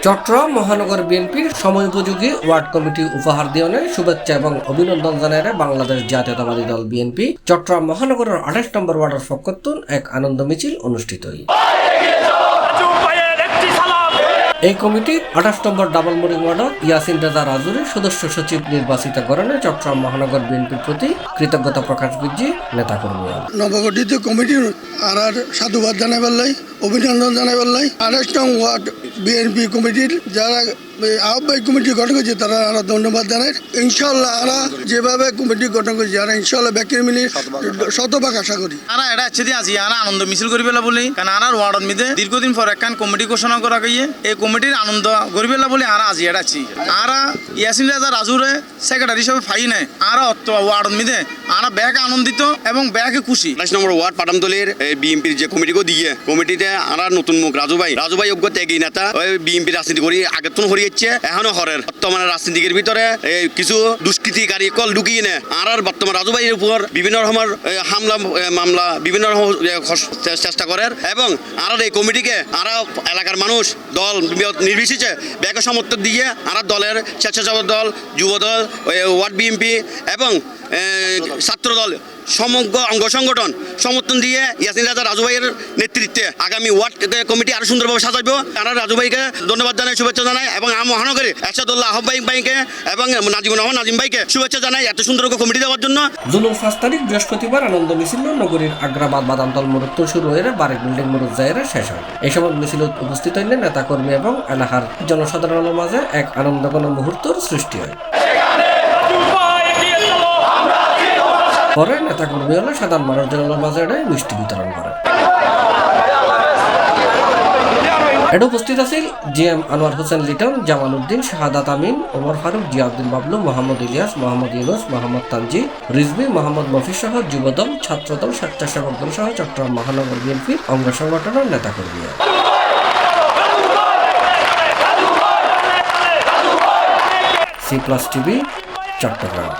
চট্টগ্রাম মহানগর বিএনপির সময়োপযোগী ওয়ার্ড কমিটি উপহার দিয়নে শুভেচ্ছা এবং অভিনন্দন জানায় বাংলাদেশ জাতীয়তাবাদী দল বিএনপি চট্টগ্রাম মহানগরের 28 নম্বর ওয়ার্ডের পক্ষতুন এক আনন্দ মিছিল অনুষ্ঠিত হয়। এই কমিটির 28 নম্বর ডাবল মোরিং ওয়ার্ডত ইয়াসিন রাজা রাজুরি সদস্য সচিব নির্বাচিত করেন চট্টগ্রাম মহানগর বিএনপির প্রতি কৃতজ্ঞতা প্রকাশ করছি নেতাকর্মী। নবগঠিত কমিটির আর সাধুবাদ জানাবার লাই, অভিনন্দন জানাবার লাই 28 নং ওয়ার্ড বিএনপি কমিটির যারা আহ্বায়ক কমিটি গঠন করেছে তারা আরো ধন্যবাদ জানাই। ইনশাল্লাহ আরা যেভাবে কমিটি গঠন করেছে আর ইনশাল্লাহ ব্যাকের মিলে শতভাগ আশা করি। আরা এটা আছে যে আজি আরা আনন্দ মিছিল করি পেলা বলে কারণ আরার ওয়ার্ডত মিদে দীর্ঘদিন পর একখান কমিটি ঘোষণা করা গিয়ে এই কমিটির আনন্দ করি পেলা বলে আরা আজি এটা আছি। আরা ইয়াসিন রাজা রাজুরে সেক্রেটারি হিসেবে ফাই নাই আরা অত ওয়ার্ডত মিদে আরা ব্যাগ আনন্দিত এবং ব্যাগে খুশি। 28 নম্বর ওয়ার্ড পাটামতলির বিএনপির যে কমিটিকে দিয়ে কমিটিতে আরা নতুন মুখ রাজু ভাই অজ্ঞ ত্যাগী নেতা ওই বিএনপি রাজনীতি করি আগের তো হরিয়েছে এখনো হরের বর্তমানে রাজনীতির ভিতরে কিছু দুষ্কৃতিকারী কল ঢুকিয়ে নে আর বর্তমান রাজু ভাইয়ের উপর বিভিন্ন রকমের হামলা মামলা বিভিন্ন রকম চেষ্টা করার এবং আর এই কমিটিকে আর এলাকার মানুষ দল নির্বিশেষে ব্যাগ সমর্থন দিয়ে আর দলের স্বেচ্ছাসেবক দল যুব দল ওয়ার্ড বিএনপি এবং ছাত্র দল সমগ্র অঙ্গ সংগঠন সমর্থন দিয়ে ইয়াসিন রাজা রাজু ভাইয়ের নেতৃত্বে আগামী ওয়ার্ড কমিটি আরো সুন্দরভাবে সাজাইব। তারা রাজু ভাইকে ধন্যবাদ জানাই, শুভেচ্ছা জানাই এবং মহানগরে এরশাদুল্লাহ আহ্বায়ক ভাইকে এবং নাজিমুর রহমান নাজিম ভাইকে শুভেচ্ছা জানাই এত সুন্দর কমিটি দেওয়ার জন্য। জুলুম 5 তারিখ বৃহস্পতিবার আনন্দ মিছিল নগরীর আগ্রাবাদ বাদামতল মোড় শুরু হয়ে বারেক বিল্ডিং মোড় জায়গায় শেষ হয়। এই সময় মিছিল উপস্থিত হইলে নেতাকর্মী এবং এলাকার জনসাধারণের মাঝে এক আনন্দঘন মুহূর্তের সৃষ্টি হয়। পরে নেতাকর্মী হলে সাধারণ মানুষজনের মাঝে মিষ্টি বিতরণ করে। এটা উপস্থিত আছেন জিএম আনোয়ার হোসেন লিটন, জামাল উদ্দিন, শাহাদাত আমিন, ওমর ফারুক, জিয়াউদ্দিন বাবলু, মোহাম্মদ ইলিয়াস, মোহাম্মদ ইউনুস, মোহাম্মদ তানজি, রিজভি, মোহাম্মদ মফিজ সহ যুবদল, ছাত্রদল, স্বেচ্ছাসেবক দল সহ চট্টগ্রাম মহানগর বিএনপির অঙ্গ সংগঠনের নেতাকর্মীরা। C+ TV Chittagong.